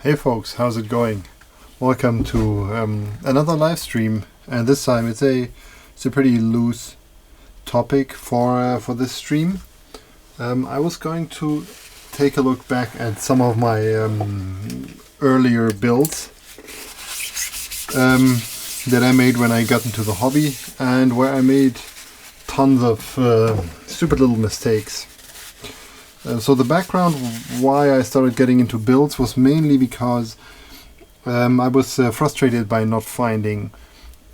Hey folks, how's it going? Welcome to another live stream, and this time it's a pretty loose topic for this stream. I was going to take a look back at some of my earlier builds that I made when I got into the hobby, and where I made tons of stupid little mistakes. So the background why I started getting into builds was mainly because I was frustrated by not finding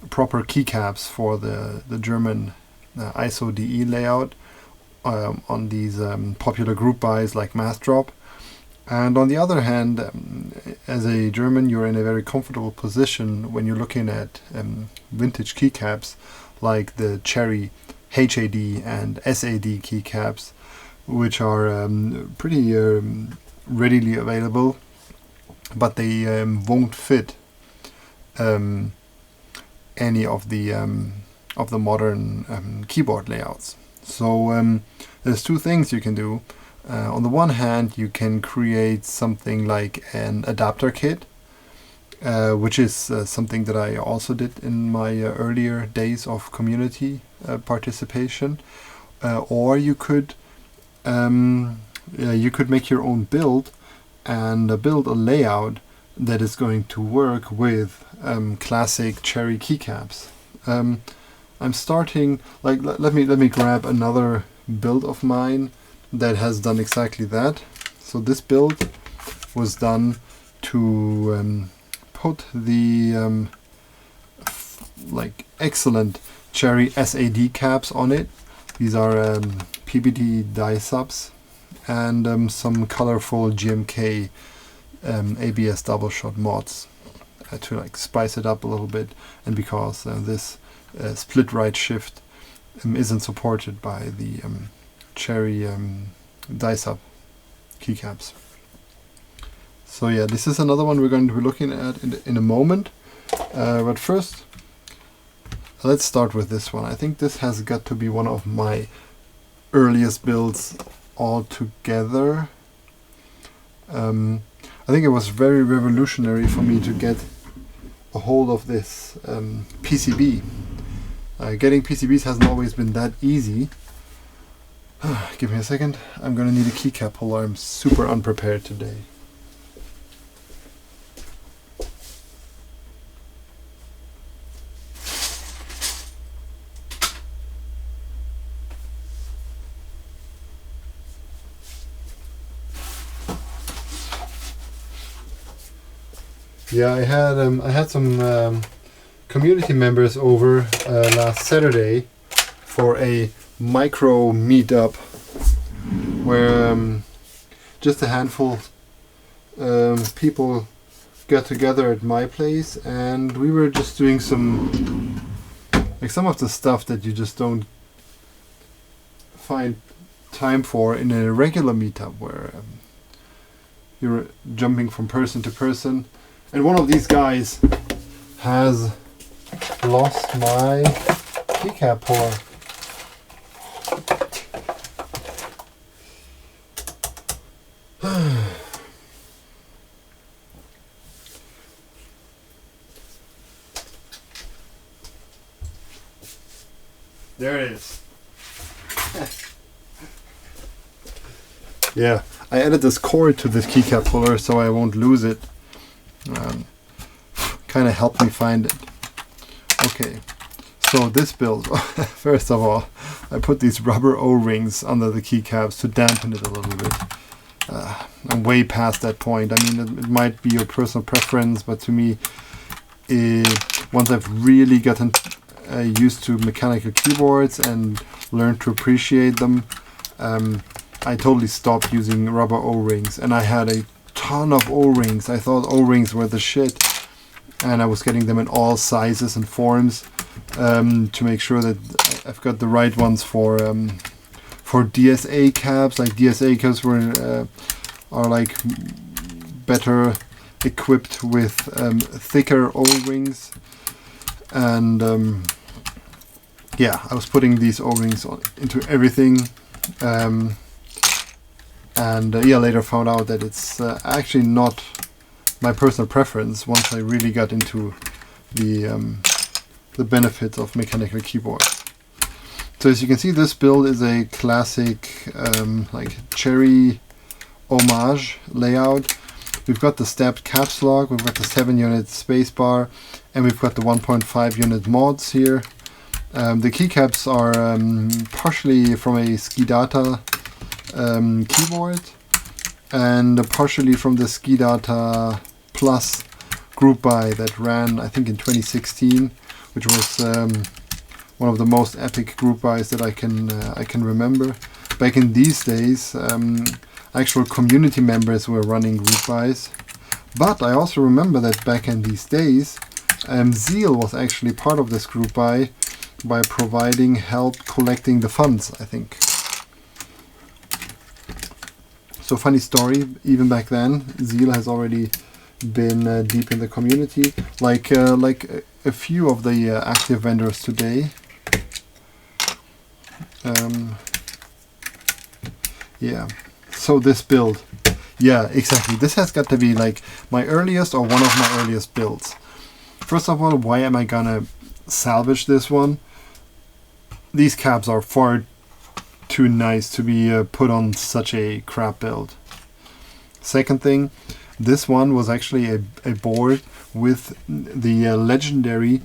proper keycaps for the German ISO DE layout on these popular group buys like Massdrop. And on the other hand, as a German, you're in a very comfortable position when you're looking at vintage keycaps like the Cherry HAD and SAD keycaps, which are pretty readily available, but they won't fit any of the modern keyboard layouts. So there's two things you can do. On the one hand, you can create something like an adapter kit, which is something that I also did in my earlier days of community participation, or you could make your own build and build a layout that is going to work with classic Cherry keycaps. I'm starting, let me grab another build of mine that has done exactly that. So this build was done to put the excellent Cherry SAD caps on it. These are PBD die subs and some colorful GMK ABS double shot mods to spice it up a little bit, and because this split right shift isn't supported by the Cherry die sub keycaps. So yeah, this is another one we're going to be looking at in a moment, but first let's start with this one. I think this has got to be one of my earliest builds altogether. I think it was very revolutionary for me to get a hold of this PCB. Getting PCBs hasn't always been that easy. Give me a second. I'm gonna need a keycap holder. I'm super unprepared today. Yeah, I had some community members over last Saturday for a micro meetup where just a handful people got together at my place, and we were just doing some of the stuff that you just don't find time for in a regular meetup, where you're jumping from person to person. And one of these guys has lost my keycap holder. There it is. Yeah, I added this cord to this keycap holder so I won't lose it. Kind of helped me find it. Okay, so this build, first of all, I put these rubber O-rings under the keycaps to dampen it a little bit. I'm way past that point. I mean, it might be your personal preference, but to me, once I've really gotten used to mechanical keyboards and learned to appreciate them, I totally stopped using rubber O-rings, and I had a ton of O-rings. I thought O-rings were the shit, and I was getting them in all sizes and forms to make sure that I've got the right ones for DSA caps. Like DSA caps are like better equipped with thicker O-rings, and yeah, I was putting these O-rings into everything. And yeah, later found out that it's actually not my personal preference once I really got into the benefits of mechanical keyboards. So as you can see, this build is a classic like Cherry homage layout. We've got the stepped caps lock, we've got the 7-unit spacebar, and we've got the 1.5 unit mods here. The keycaps are partially from a SKIDATA keyboard and partially from the SKIDATA Plus group buy that ran, I think, in 2016, which was one of the most epic group buys that I can remember. Back in these days, actual community members were running group buys, but I also remember that back in these days, Zeal was actually part of this group buy by providing help collecting the funds, I think. So funny story, even back then, Zeal has already been deep in the community, like a few of the active vendors today. Yeah, so this build, yeah, exactly, this has got to be like my earliest or one of my earliest builds. First of all, why am I gonna salvage this one? These caps are far too nice to be put on such a crap build. Second thing, this one was actually a board with the legendary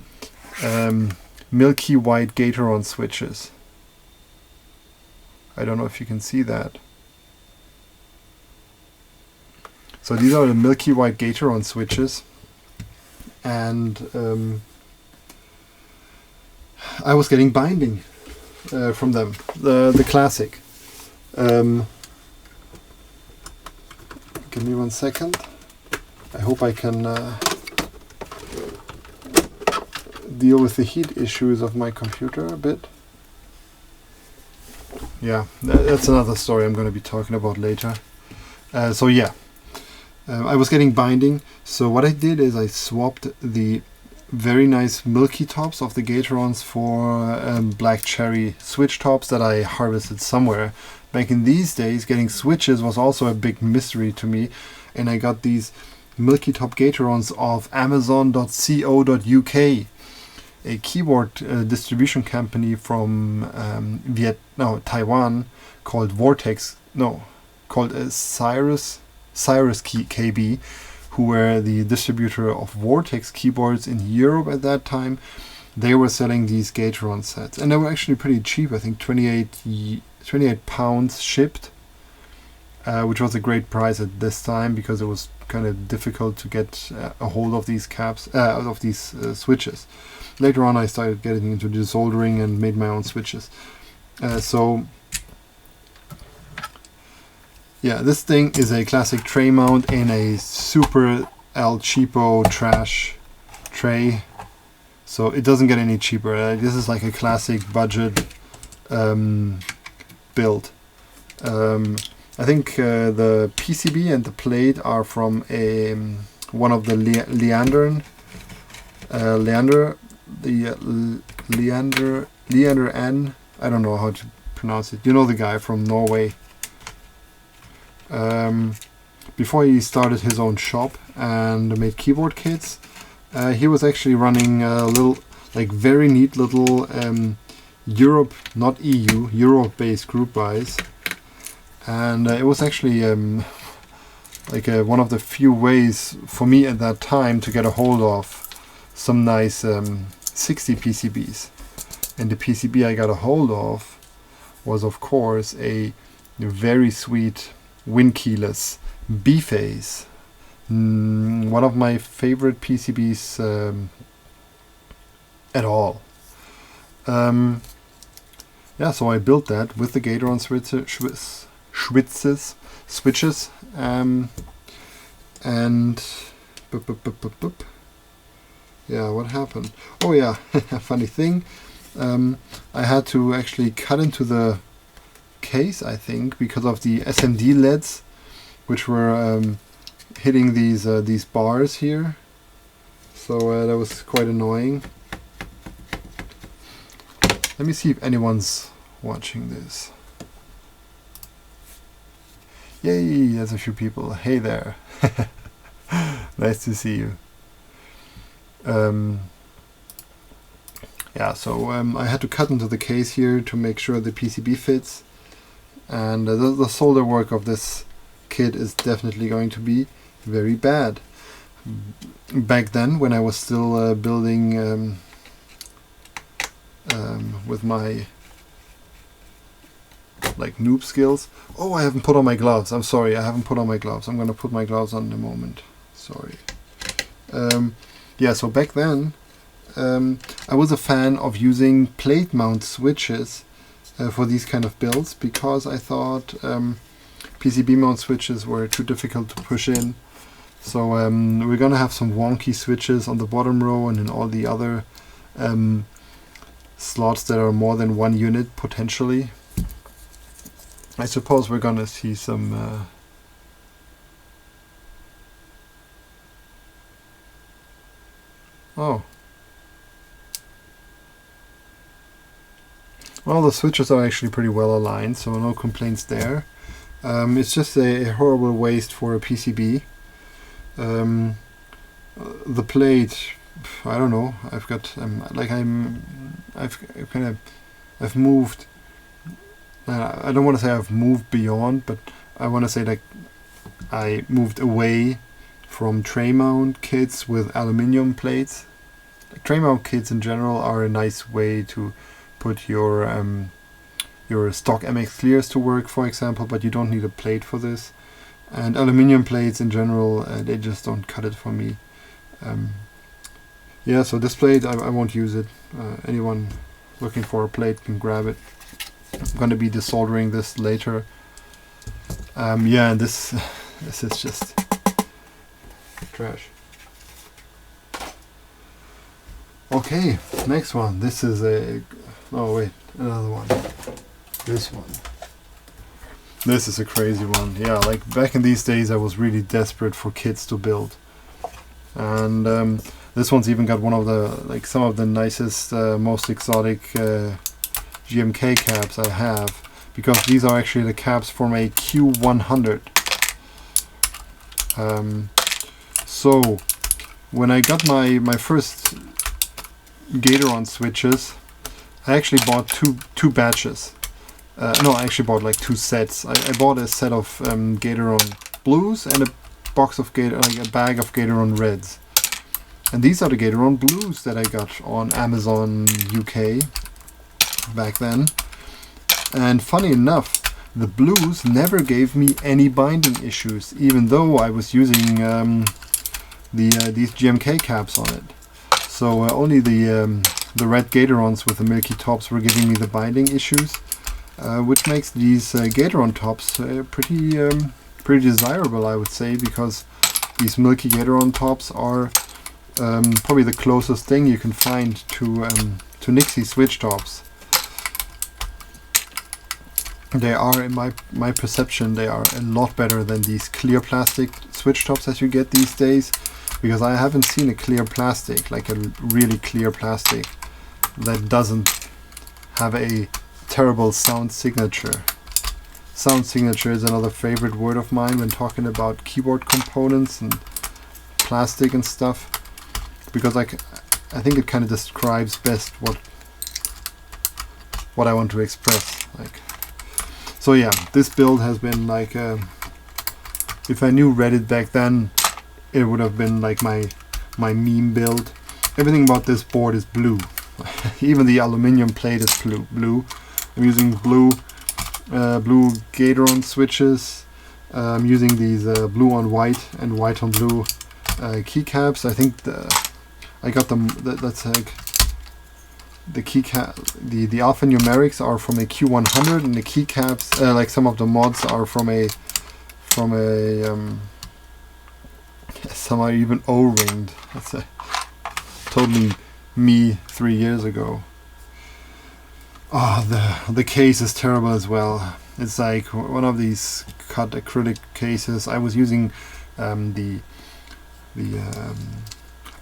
milky white Gateron switches. I don't know if you can see that. So these are the milky white Gateron switches, and I was getting binding from them, the classic. Give me 1 second. I hope I can deal with the heat issues of my computer a bit. Yeah, that's another story I'm going to be talking about later. So yeah, I was getting binding, so what I did is I swapped the very nice milky tops of the Gatorons for black cherry switch tops that I harvested somewhere. Back in these days, getting switches was also a big mystery to me, and I got these milky top Gatorons off amazon.co.uk, a keyboard distribution company from Taiwan, called Cyrus KB, who were the distributor of Vortex keyboards in Europe at that time. They were selling these Gateron sets, and they were actually pretty cheap. I think 28 pounds shipped, which was a great price at this time because it was kind of difficult to get a hold of these caps, of these switches. Later on, I started getting into desoldering and made my own switches. So yeah, this thing is a classic tray mount in a super El Cheapo trash tray, so it doesn't get any cheaper. This is like a classic budget build. I think the PCB and the plate are from one of the Leander N. I don't know how to pronounce it. You know the guy from Norway. Before he started his own shop and made keyboard kits, he was actually running a little, like, very neat little Europe, not EU, Europe-based group buys, and it was actually like one of the few ways for me at that time to get a hold of some nice 60 PCBs. And the PCB I got a hold of was, of course, a very sweet winkeyless B-phase, one of my favorite PCBs at all. Yeah, so I built that with the Gateron switches, and yeah, what happened? Oh yeah, funny thing, I had to actually cut into the case, I think, because of the SMD LEDs, which were hitting these bars here. So that was quite annoying. Let me see if anyone's watching this. Yay, there's a few people. Hey there. Nice to see you. Yeah, so I had to cut into the case here to make sure the PCB fits, and the solder work of this kit is definitely going to be very bad. Back then, when I was still building with my like noob skills. Oh, I haven't put on my gloves. I'm sorry, I haven't put on my gloves. I'm gonna put my gloves on in a moment. Sorry. Yeah, so back then I was a fan of using plate mount switches for these kind of builds, because I thought PCB mount switches were too difficult to push in. So we're gonna have some wonky switches on the bottom row and in all the other slots that are more than one unit potentially. I suppose we're gonna see some oh. Well, the switches are actually pretty well aligned, so no complaints there. It's just a horrible waste for a PCB. The plate, I don't know. I've got I've moved. I don't want to say I've moved beyond, but I want to say like I moved away from tray mount kits with aluminium plates. Tray mount kits in general are a nice way to put your stock MX clears to work, for example, but you don't need a plate for this. And aluminium plates in general, they just don't cut it for me. Yeah, so this plate, I won't use it. Anyone looking for a plate can grab it. I'm going to be desoldering this later. Yeah, and this is just trash. Okay, next one. This is a... Oh wait, another one. This one. This is a crazy one. Yeah, like back in these days I was really desperate for kits to build. And this one's even got one of the, like some of the nicest, most exotic GMK caps I have, because these are actually the caps from a Q100. So when I got my first Gatoron switches, I actually bought two batches. No, I actually bought like two sets. I bought a set of Gatoron blues and a box of a bag of Gatoron reds. And these are the Gatoron blues that I got on Amazon UK back then. And funny enough, the blues never gave me any binding issues, even though I was using these GMK caps on it. So only the red Gatorons with the milky tops were giving me the binding issues, which makes these Gatoron tops pretty desirable, I would say, because these milky Gatoron tops are probably the closest thing you can find to Nixie switch tops. They are, in my perception, they are a lot better than these clear plastic switch tops that you get these days, because I haven't seen a clear plastic, like a really clear plastic, that doesn't have a terrible sound signature. Sound signature is another favorite word of mine when talking about keyboard components and plastic and stuff, because I think it kind of describes best what I want to express. Like, so yeah, this build has been like, if I knew Reddit back then, it would have been like my meme build. Everything about this board is blue. Even the aluminium plate is blue. I'm using blue Gatoron switches. I'm using these blue on white and white on blue keycaps. I think I got them. That's like the keycap. The alphanumerics are from a Q100, and the keycaps, like some of the mods, are from a some are even O-ringed. That's totally me 3 years ago. Oh, the case is terrible as well. It's like one of these cut acrylic cases. I was using the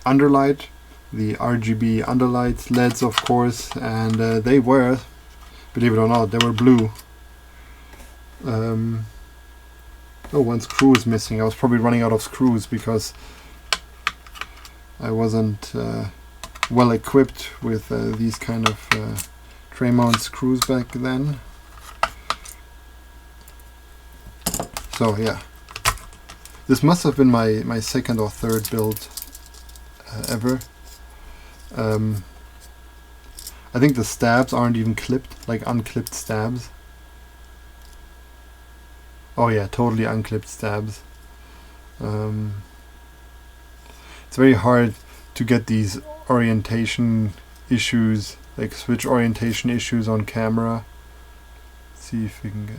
underlight, the RGB underlight LEDs, of course, and they were, believe it or not, they were blue. Oh, one screw is missing. I was probably running out of screws because I wasn't well equipped with these kind of tray mount screws back then. So yeah, this must have been my second or third build ever. I think the stabs aren't even clipped, like unclipped stabs. Oh yeah, totally unclipped stabs. It's very hard to get these orientation issues, like switch orientation issues on camera. Let's see if we can get...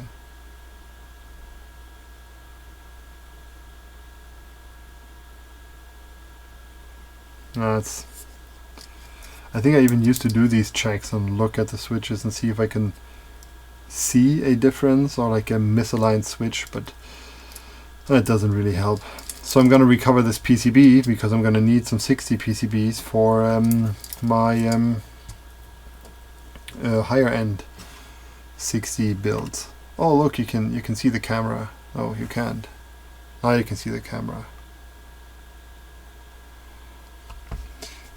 I think I even used to do these checks and look at the switches and see if I can see a difference or like a misaligned switch, but that doesn't really help. So I'm going to recover this PCB because I'm going to need some 60 PCBs for my higher end 60 builds. Oh look, you can see the camera. Oh, you can't. Now you can see the camera.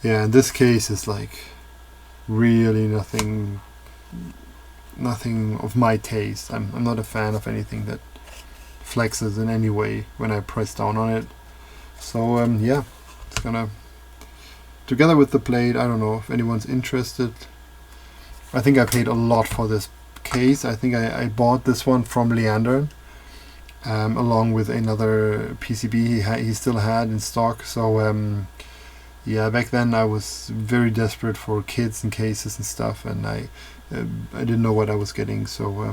Yeah, in this case it's like really nothing of my taste. I'm not a fan of anything that flexes in any way when I press down on it. So yeah, it's gonna, together with the plate, I don't know if anyone's interested. I think I paid a lot for this case. I think I bought this one from Leander along with another PCB he still had in stock. So yeah, back then I was very desperate for kits and cases and stuff, and I didn't know what I was getting, so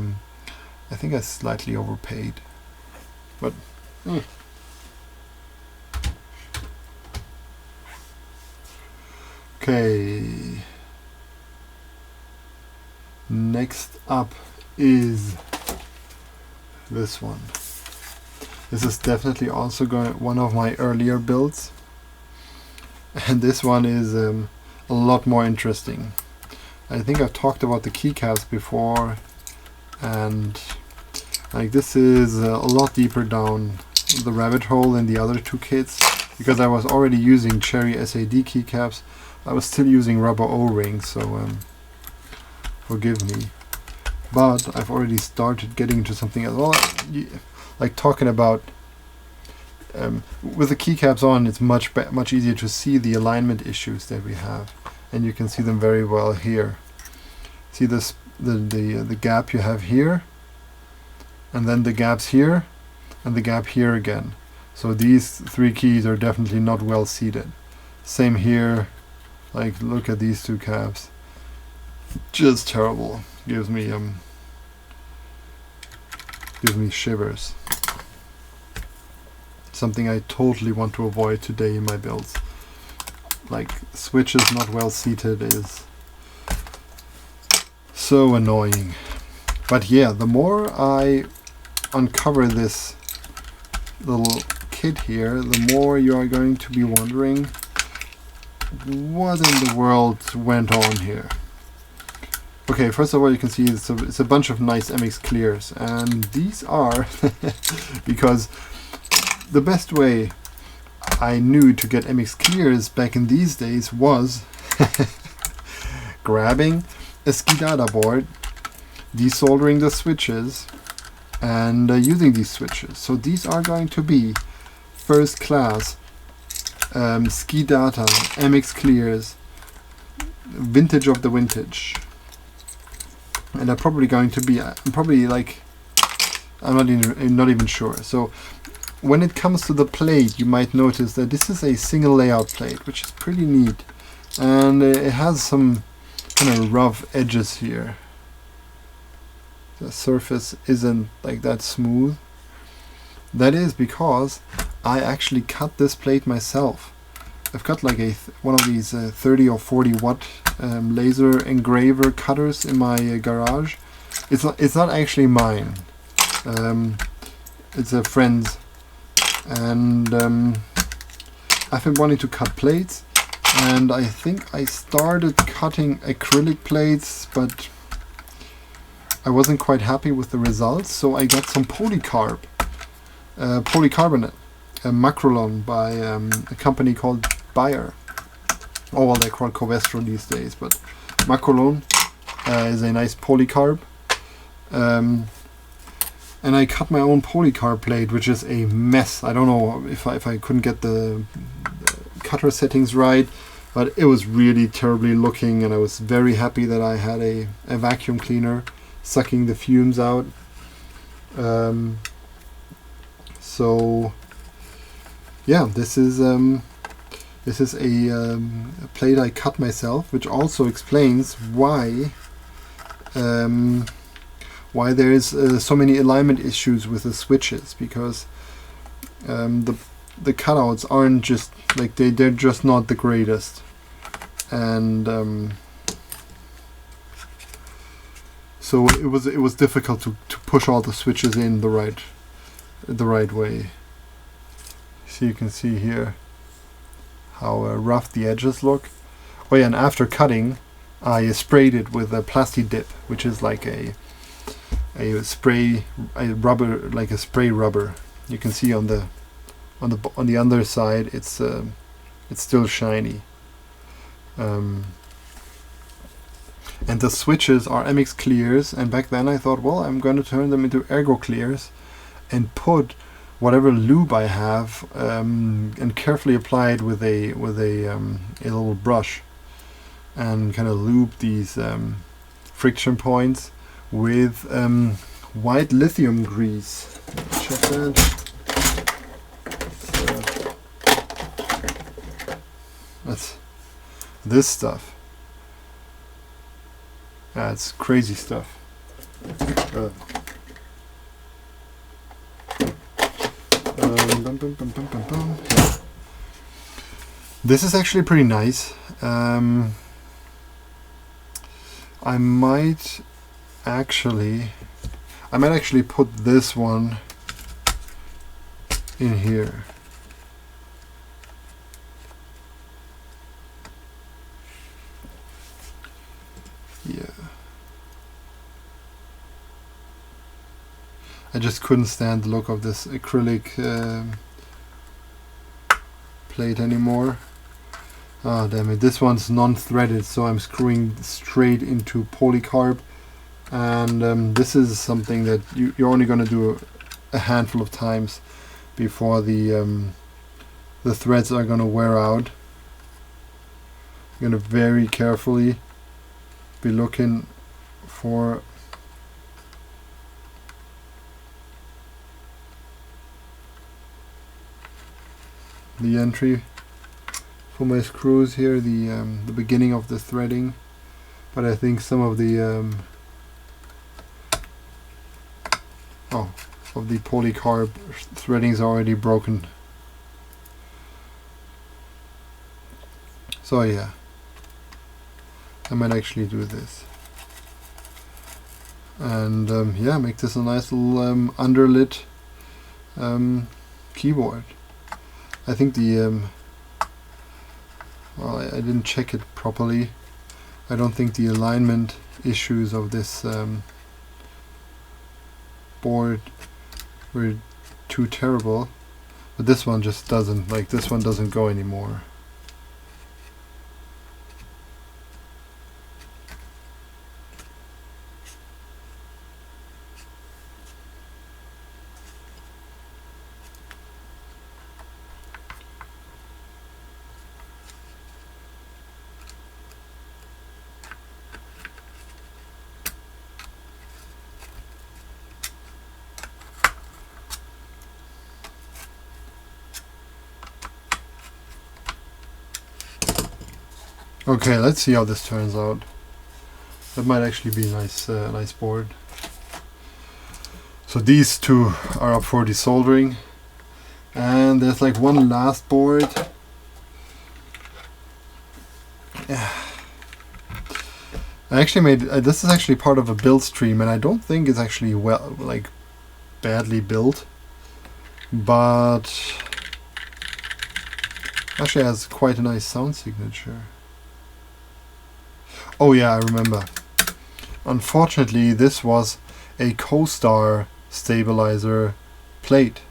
I think I slightly overpaid. But okay, next up is this one. This is definitely also one of my earlier builds. And this one is a lot more interesting. I think I've talked about the keycaps before, and like this is a lot deeper down the rabbit hole than the other two kits, because I was already using Cherry SAD keycaps. I was still using rubber O-rings, so forgive me. But I've already started getting into something else. Well, like talking about with the keycaps on, it's much easier to see the alignment issues that we have, and you can see them very well here. See this, the gap you have here, and then the gaps here, and the gap here again. So these three keys are definitely not well seated. Same here. Like, look at these two caps. Just terrible. Gives me shivers. Something I totally want to avoid today in my builds. Like, switches not well seated is so annoying. But yeah, the more I uncover this little kit here, the more you are going to be wondering what in the world went on here. Okay, first of all, you can see it's a bunch of nice MX clears, and these are because the best way I knew to get MX clears back in these days was grabbing a SKIDATA board, desoldering the switches, and using these switches. So these are going to be first class SKIDATA MX clears, vintage of the vintage. And they're probably going to be, I'm not even sure. So when it comes to the plate, you might notice that this is a single layout plate, which is pretty neat, and it has some kind of rough edges here. The surface isn't like that smooth. That is because I actually cut this plate myself. I've got like one of these 30 or 40 watt laser engraver cutters in my garage. It's not actually mine. It's a friend's, and I've been wanting to cut plates, and I think I started cutting acrylic plates, but I wasn't quite happy with the results, so I got some polycarbonate, Macrolon by a company called Bayer. Oh well, they're called Covestro these days, but Macolone is a nice polycarb. And I cut my own polycarb plate, which is a mess. I don't know if I couldn't get the cutter settings right, but it was really terribly looking, and I was very happy that I had a vacuum cleaner sucking the fumes out. So yeah, this is a plate I cut myself, which also explains why there's so many alignment issues with the switches, because the cutouts aren't just like they're just not the greatest, and so it was difficult to push all the switches in the right way. So you can see here how rough the edges look. Oh yeah, and after cutting, I sprayed it with a Plasti Dip, which is like a spray rubber. You can see on the underside it's still shiny. And the switches are MX clears, and back then I thought, well, I'm going to turn them into Ergo clears and put whatever lube I have and carefully apply it with a little brush and kind of lube these friction points with white lithium grease. Check that. That's this stuff. That's crazy stuff. This is actually pretty nice. I might actually put this one in here. Yeah. I just couldn't stand the look of this acrylic plate anymore. Oh damn it, this one's non-threaded, so I'm screwing straight into polycarb, and this is something that you're only going to do a handful of times before the threads are going to wear out. I'm going to very carefully be looking for the entry for my screws here, the beginning of the threading, but I think some of the of the polycarb threading is already broken. So yeah, I might actually do this, and yeah, make this a nice little underlit keyboard. I think the well, I didn't check it properly. I don't think the alignment issues of this board were too terrible, but this one just doesn't, like, this one doesn't go anymore. Okay, let's see how this turns out. That might actually be a nice board. So these two are up for desoldering, and there's like one last board. I actually made this is actually part of a build stream, and I don't think it's actually badly built, but actually has quite a nice sound signature. Oh yeah, I remember. Unfortunately, this was a Co-Star stabilizer plate,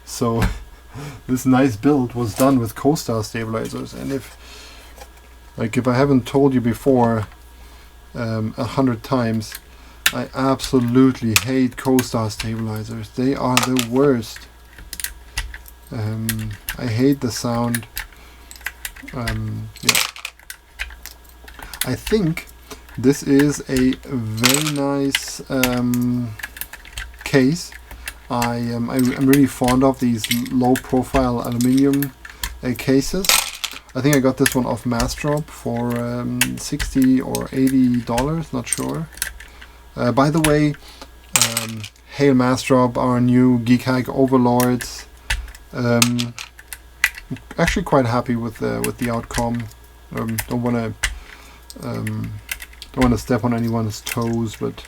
so this nice build was done with co-star stabilizers. And if I haven't told you before 100 times, I absolutely hate co-star stabilizers. They are the worst. I hate the sound. Yeah. I think this is a very nice case. I'm really fond of these low-profile aluminium cases. I think I got this one off Massdrop for $60 or $80, not sure. By the way, hail Massdrop, our new Geek Hack overlords. Actually quite happy with the outcome. Don't want to step on anyone's toes, but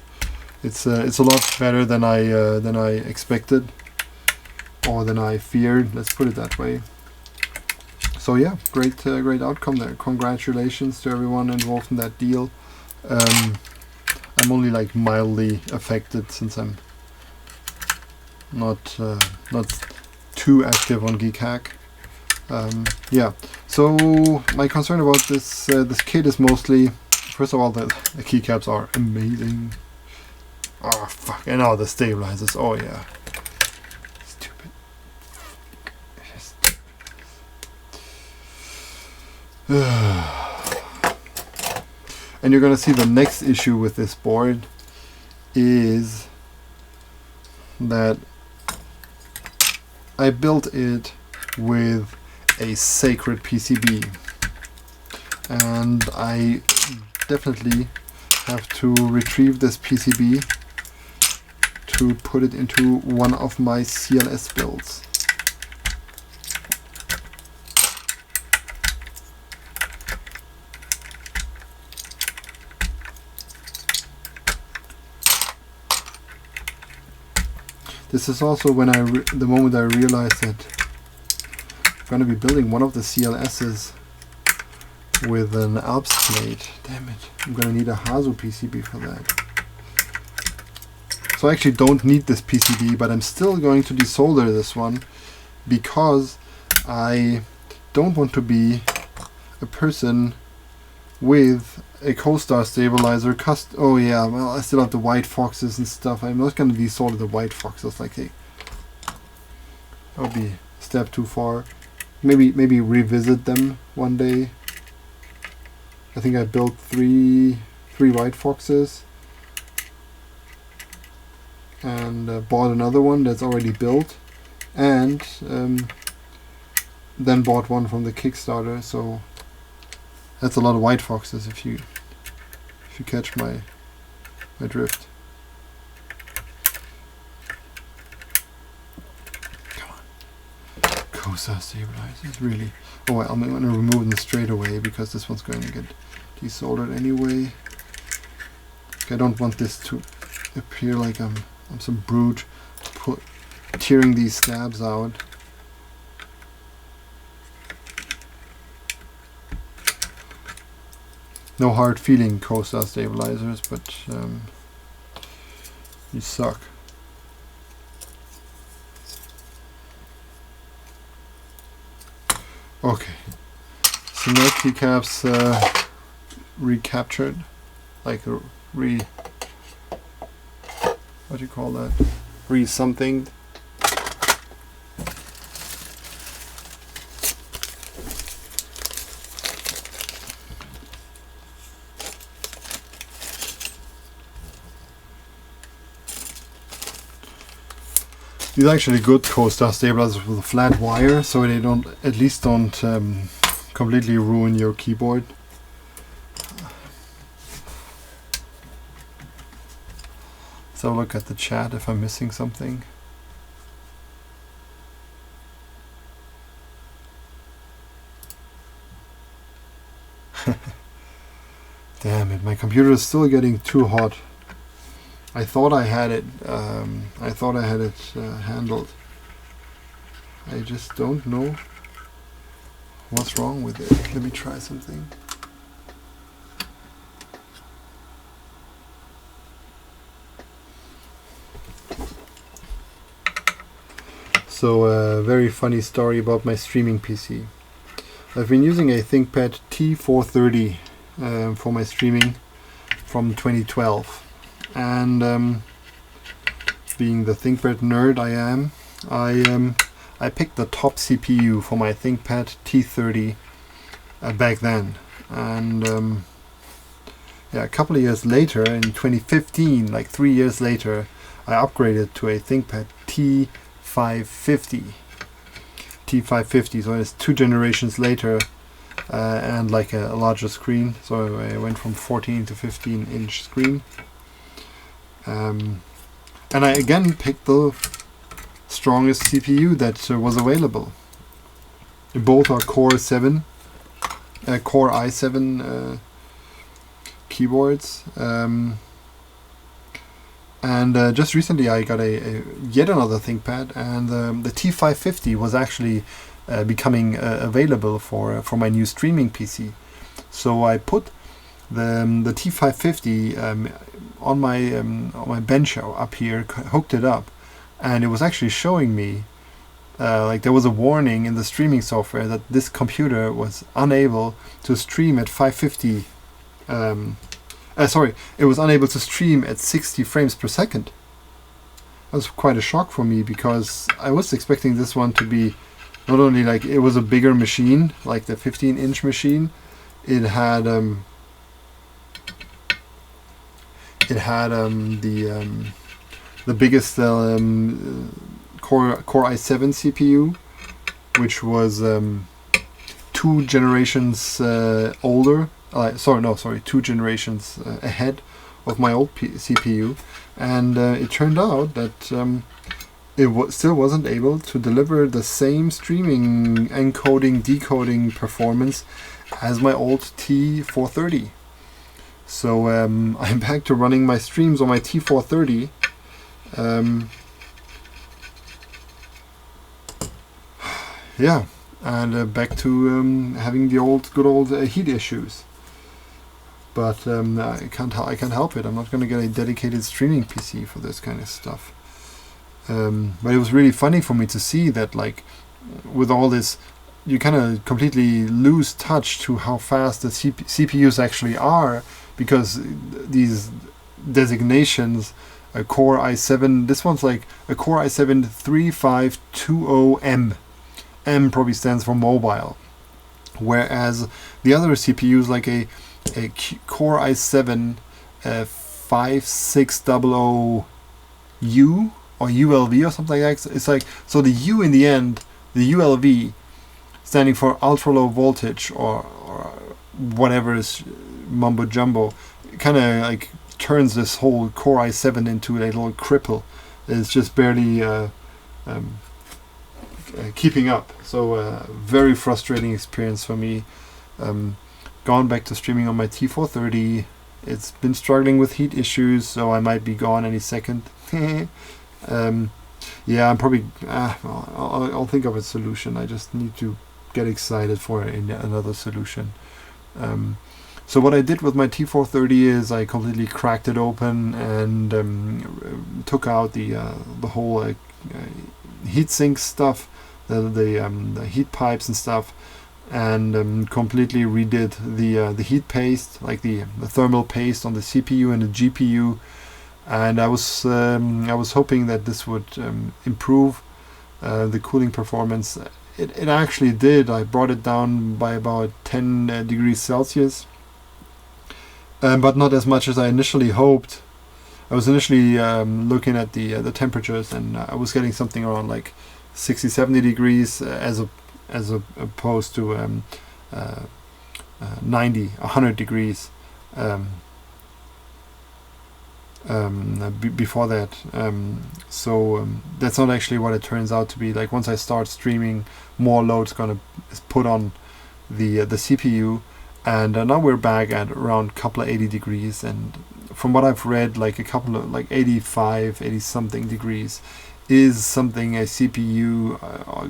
it's a lot better than I expected, or than I feared. Let's put it that way. So yeah, great outcome there. Congratulations to everyone involved in that deal. I'm only like mildly affected since I'm not too active on Geek Hack. Yeah. So my concern about this kit is mostly, first of all, the keycaps are amazing. Oh fuck! And all the stabilizers. Oh yeah. Stupid. And you're gonna see the next issue with this board is that I built it with a sacred PCB, and I definitely have to retrieve this PCB to put it into one of my CLS builds. This is also when the moment I realized that I'm going to be building one of the CLSs with an Alps plate. Damn it, I'm going to need a Hazu PCB for that. So I actually don't need this PCB, but I'm still going to desolder this one because I don't want to be a person with a co-star stabilizer. Oh yeah, well, I still have the white foxes and stuff. I'm not going to desolder the white foxes. Like, hey, that would be a step too far. Maybe revisit them one day. I think I built three white foxes and bought another one that's already built, and then bought one from the Kickstarter. So that's a lot of white foxes if you catch my drift. Come on, co-star stabilizers, really. Oh well, I'm going to remove them straight away because this one's going to get desoldered anyway. I don't want this to appear like I'm some brute tearing these stabs out. No hard feeling co-star stabilizers, but you suck. Okay, so no keycaps recaptured, like what do you call that? Re-something. These are actually good co-star stabilizers with a flat wire, so they at least don't completely ruin your keyboard. So look at the chat if I'm missing something. Damn it, my computer is still getting too hot. I thought I had it. Handled. I just don't know what's wrong with it. Let me try something. So a very funny story about my streaming PC. I've been using a ThinkPad T430 for my streaming from 2012, and being the ThinkPad nerd I am, I picked the top CPU for my ThinkPad T30 back then, and yeah, a couple of years later, in 2015, like 3 years later, I upgraded to a ThinkPad T550. So it's 2 generations later, and like a larger screen. So I went from 14 to 15 inch screen. And I again picked the strongest CPU that was available. Both are Core i7 keyboards. And just recently I got a yet another ThinkPad, and the T550 was actually becoming available for my new streaming PC. So I put the T550 on my bench up here, hooked it up, and it was actually showing me like there was a warning in the streaming software that this computer was unable to stream at 550. It was unable to stream at 60 frames per second. That was quite a shock for me, because I was expecting this one to be not only like it was a bigger machine, like the 15-inch machine. It had the biggest Core i7 CPU, which was 2 generations older. 2 generations ahead of my old CPU, and it turned out that it still wasn't able to deliver the same streaming, encoding, decoding performance as my old T430. So I'm back to running my streams on my T430. Yeah, and back to having the good old heat issues. But I can't help it. I'm not going to get a dedicated streaming PC for this kind of stuff. But it was really funny for me to see that, like, with all this, you kind of completely lose touch to how fast the CPUs actually are, because these designations, a Core i7, this one's like a Core i7 3520M. M probably stands for mobile, whereas the other CPUs, like a Core i7 5600U or ULV or something like that. It's like, so the U in the end, the ULV, standing for ultra low voltage or whatever is mumbo jumbo, kind of like turns this whole Core i7 into a little cripple. It's just barely keeping up. So very frustrating experience for me. Gone back to streaming on my T430. It's been struggling with heat issues, so I might be gone any second. Yeah, I'm probably I'll think of a solution. I just need to get excited for another solution. So what I did with my T430 is I completely cracked it open and took out the whole heatsink stuff, the heat pipes and stuff, and completely redid the heat paste, like the thermal paste on the CPU and the GPU. And I was hoping that this would improve the cooling performance. It actually did. I brought it down by about 10 degrees Celsius, but not as much as I initially hoped. I was initially looking at the temperatures, and I was getting something around like 60-70 degrees as opposed to 90-100 degrees before that. So that's not actually what it turns out to be. Like, once I start streaming, more load's gonna put on the CPU, and now we're back at around a couple of 80 degrees, and from what I've read, like a couple of like 85, 80 something degrees is something a CPU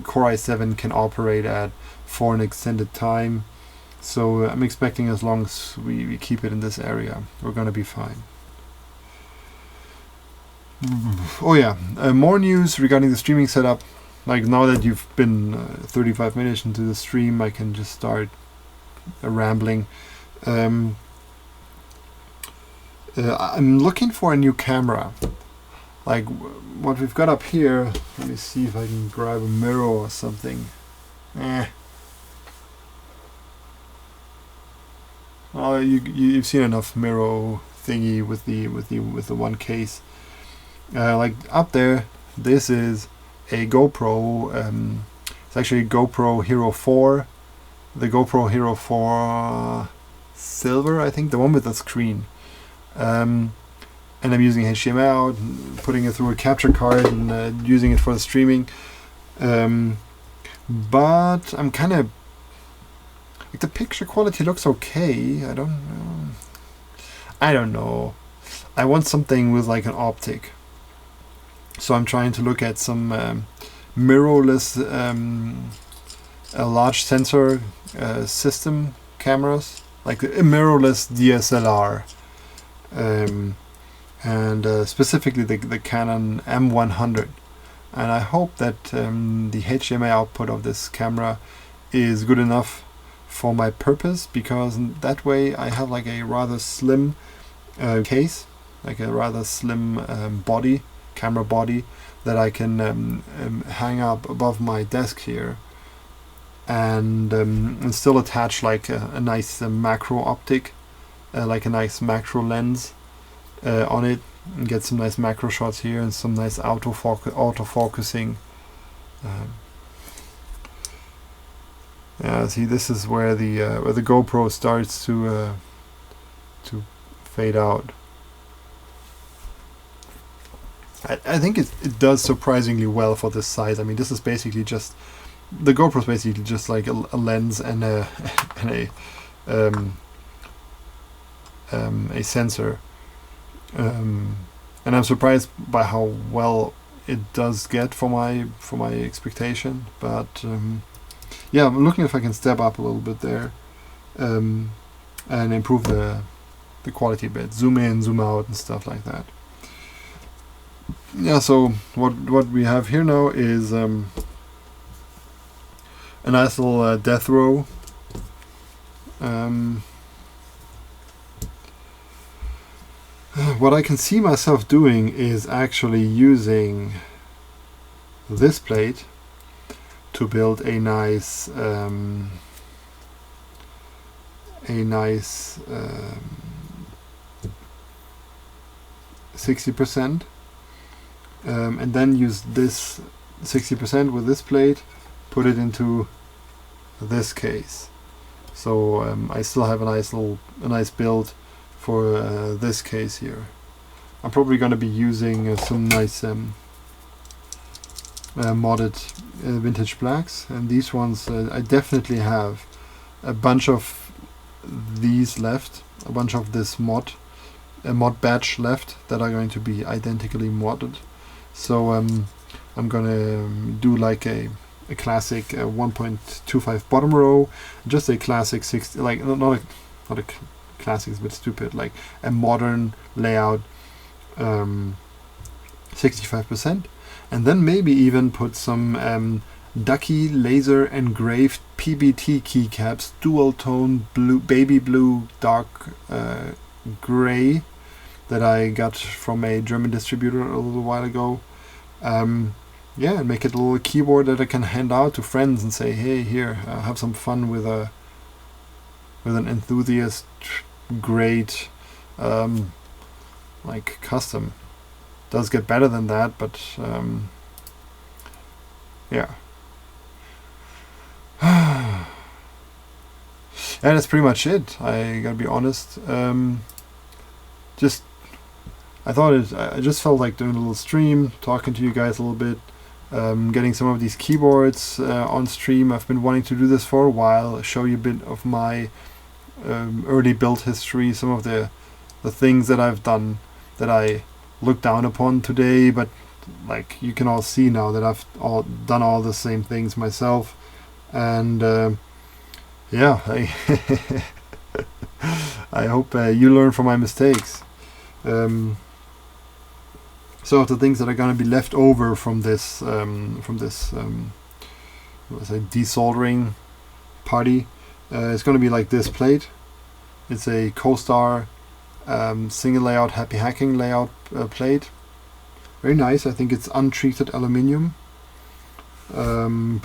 Core i7 can operate at for an extended time. So I'm expecting, as long as we keep it in this area, we're gonna be fine. Oh yeah, more news regarding the streaming setup. like now that you've been 35 minutes into the stream, I can just start rambling. I'm looking for a new camera. Like what we've got up here. Let me see if I can grab a mirror or something. Oh, you've seen enough mirror thingy with the one case. Like up there, this is a GoPro. It's actually a GoPro Hero 4. The GoPro Hero 4 Silver, I think, the one with the screen. And I'm using HDMI out, putting it through a capture card, and using it for the streaming. But I'm kind of like, the picture quality looks okay. I don't know. I want something with like an optic. So I'm trying to look at some mirrorless large sensor system cameras, like a mirrorless DSLR, and specifically the Canon M100. And I hope that the HDMI output of this camera is good enough for my purpose, because that way I have like a rather slim case, like a rather slim camera body that I can hang up above my desk here, and still attach like a nice macro optic, like a nice macro lens on it, and get some nice macro shots here and some nice auto-focusing. Yeah, see, this is where the GoPro starts to fade out. I think it does surprisingly well for this size. I mean, this is basically just, the GoPro is basically just like a lens and a sensor, and I'm surprised by how well it does get for my expectation. But yeah, I'm looking if I can step up a little bit there, and improve the quality a bit, zoom in, zoom out, and stuff like that. Yeah, so what we have here now is a nice little death row. What I can see myself doing is actually using this plate to build a nice 60%, and then use this 60% with this plate, put it into this case. So I still have a nice build for this case here. I'm probably going to be using some nice modded vintage blacks, and these ones I definitely have a bunch of these left, a bunch of this mod batch left that are going to be identically modded. So I'm gonna do like a classic 1.25 bottom row, just a classic 60, like not a classic, it's a bit stupid, like a modern layout, 65%, and then maybe even put some Ducky laser engraved PBT keycaps, dual tone blue, baby blue, dark gray, that I got from a German distributor a little while ago. Yeah, and make it a little keyboard that I can hand out to friends and say, hey, here, have some fun with an enthusiast grade like custom. Does get better than that, but yeah. And that's pretty much it. I gotta be honest. I just felt like doing a little stream, talking to you guys a little bit, getting some of these keyboards on stream. I've been wanting to do this for a while, show you a bit of my early build history, some of the things that I've done that I look down upon today, but like you can all see now that I've done all the same things myself. And yeah, I hope you learn from my mistakes. some of the things that are going to be left over from this what's it, desoldering party. It's going to be like this plate. It's a CoStar single layout happy hacking layout plate. Very nice. I think it's untreated aluminium. I'll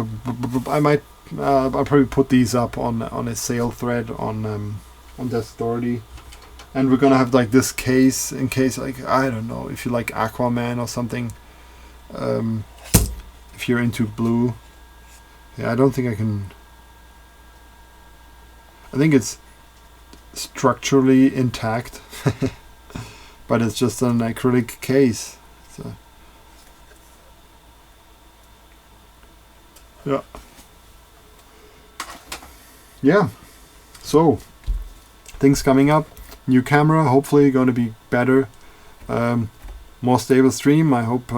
probably put these up on a sale thread on Desk Authority. And we're gonna have like this case in case, like, I don't know, if you like Aquaman or something. If you're into blue. Yeah, I don't think I can. I think it's structurally intact, but it's just an acrylic case. So, yeah. So things coming up. New camera, hopefully going to be better. More stable stream. I hope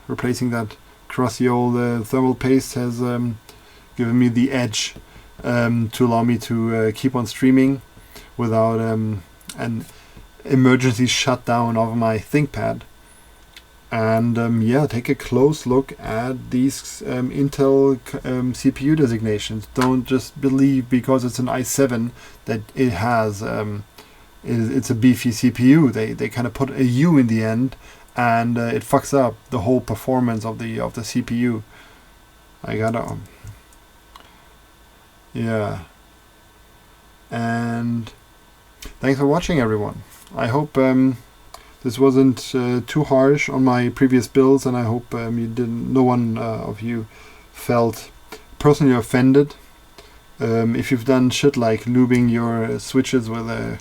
replacing that crusty old thermal paste has given me the edge to allow me to keep on streaming without an emergency shutdown of my ThinkPad. And yeah, take a close look at these Intel CPU designations. Don't just believe because it's an i7 that it has it's a beefy CPU. They kind of put a U in the end, and it fucks up the whole performance of the CPU. I gotta yeah. And thanks for watching, everyone. I hope this wasn't too harsh on my previous builds, and I hope no one of you felt personally offended. If you've done shit like lubing your switches with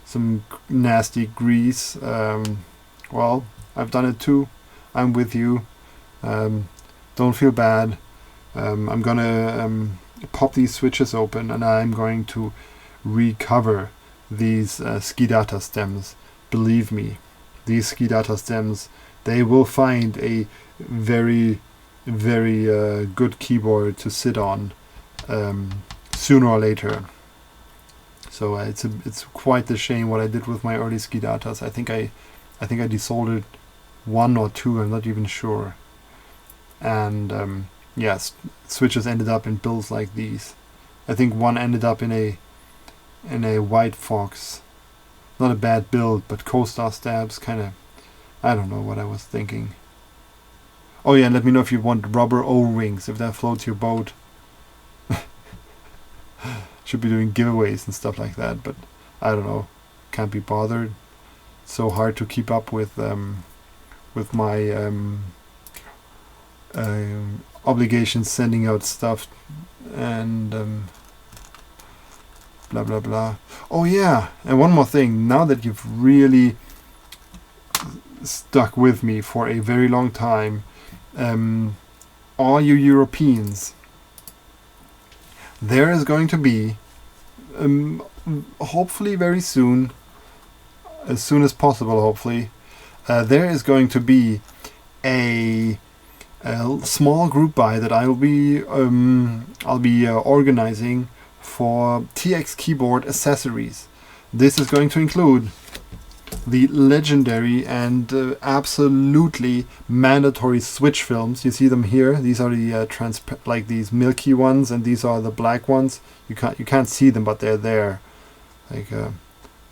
some nasty grease, well, I've done it too. I'm with you. Don't feel bad. I'm gonna pop these switches open, and I'm going to recover these SKIDATA stems. Believe me, these SKIDATA stems, they will find a very, very good keyboard to sit on sooner or later. So it's quite a shame what I did with my early SKIDATAs. I think I desoldered one or two. I'm not even sure. And yes, switches ended up in builds like these. I think one ended up in a White Fox. Not a bad build, but CoStar stabs kind of. I don't know what I was thinking. Oh yeah, and let me know if you want rubber O-rings, if that floats your boat. Should be doing giveaways and stuff like that, but I don't know. Can't be bothered. It's so hard to keep up with my obligations, sending out stuff and blah blah blah. Oh yeah, and one more thing. Now that you've really stuck with me for a very long time, all you Europeans, there is going to be, hopefully very soon, as soon as possible, hopefully, there is going to be a small group buy that I'll be organizing for TX keyboard accessories. This is going to include the legendary and absolutely mandatory switch films. You see them here. These are the like these milky ones, and these are the black ones. You can't see them, but they're there. Like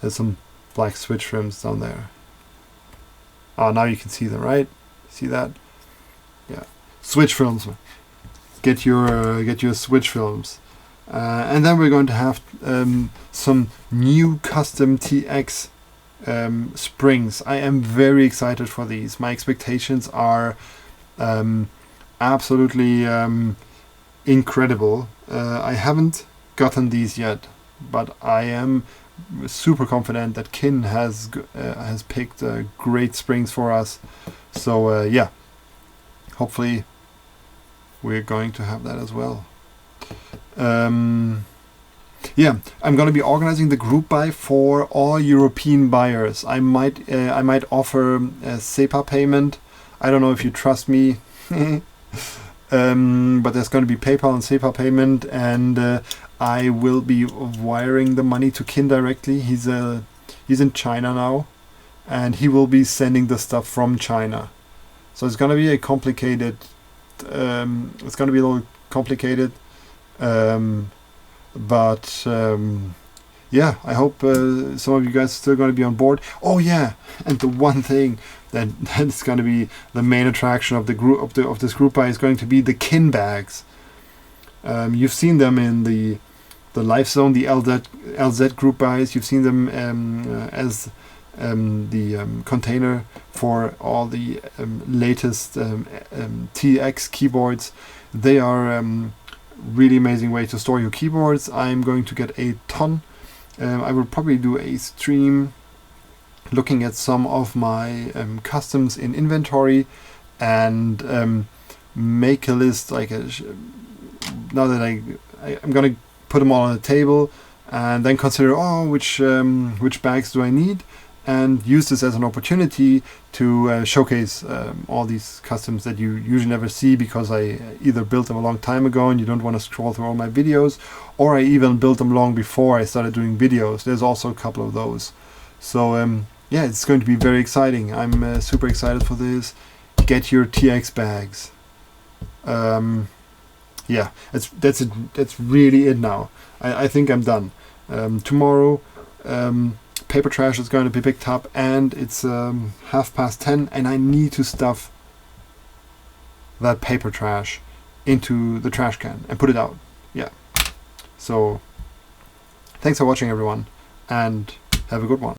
there's some black switch films down there. Oh, now you can see them, right? See that? Yeah, switch films. Get your switch films, and then we're going to have some new custom TX springs. I am very excited for these. My expectations are absolutely incredible. I haven't gotten these yet, but I am super confident that Kin has picked great springs for us. So yeah, hopefully we're going to have that as well. Yeah, I'm going to be organizing the group buy for all European buyers. I might offer a SEPA payment. I don't know if you trust me, but there's going to be PayPal and SEPA payment, and I will be wiring the money to Kin directly. He's in China now, and he will be sending the stuff from China. So it's going to be a complicated, it's going to be a little complicated, but yeah, I hope some of you guys are still going to be on board. Oh yeah, and the one thing that's going to be the main attraction of the group of this group buy is going to be the kin bags. You've seen them in the Life Zone, the LZ group buys. You've seen them as the container for all the latest TX keyboards. They are really amazing way to store your keyboards. I'm going to get a ton. I will probably do a stream looking at some of my customs in inventory and make a list, like now that I'm gonna put them all on the table and then consider, which bags do I need, and use this as an opportunity to showcase all these customs that you usually never see, because I either built them a long time ago and you don't want to scroll through all my videos, or I even built them long before I started doing videos. There's also a couple of those. So yeah, it's going to be very exciting. I'm super excited for this. Get your TX bags. Yeah, that's really it now. I think I'm done. Tomorrow paper trash is going to be picked up, and it's 10:30, and I need to stuff that paper trash into the trash can and put it out. Yeah. So thanks for watching, everyone, and have a good one.